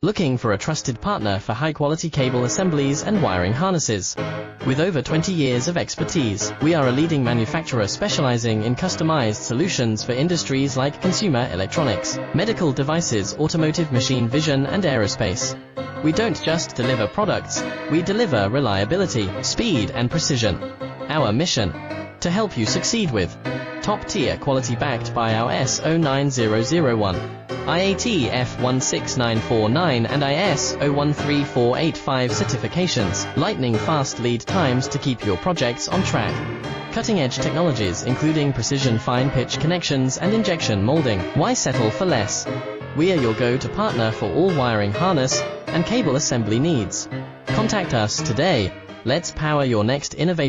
Looking for a trusted partner for high-quality cable assemblies and wiring harnesses? With over 20 years of expertise, we are a leading manufacturer specializing in customized solutions for industries like consumer electronics, medical devices, automotive machine vision, and aerospace. We don't just deliver products, we deliver reliability, speed, and precision. Our mission: to help you succeed with top-tier quality backed by our ISO 9001, IAT F16949 and ISO 13485 certifications, lightning-fast lead times to keep your projects on track, cutting-edge technologies including precision fine-pitch connections and injection molding. Why settle for less? We are your go-to partner for all wiring harness and cable assembly needs. Contact us today. Let's power your next innovation.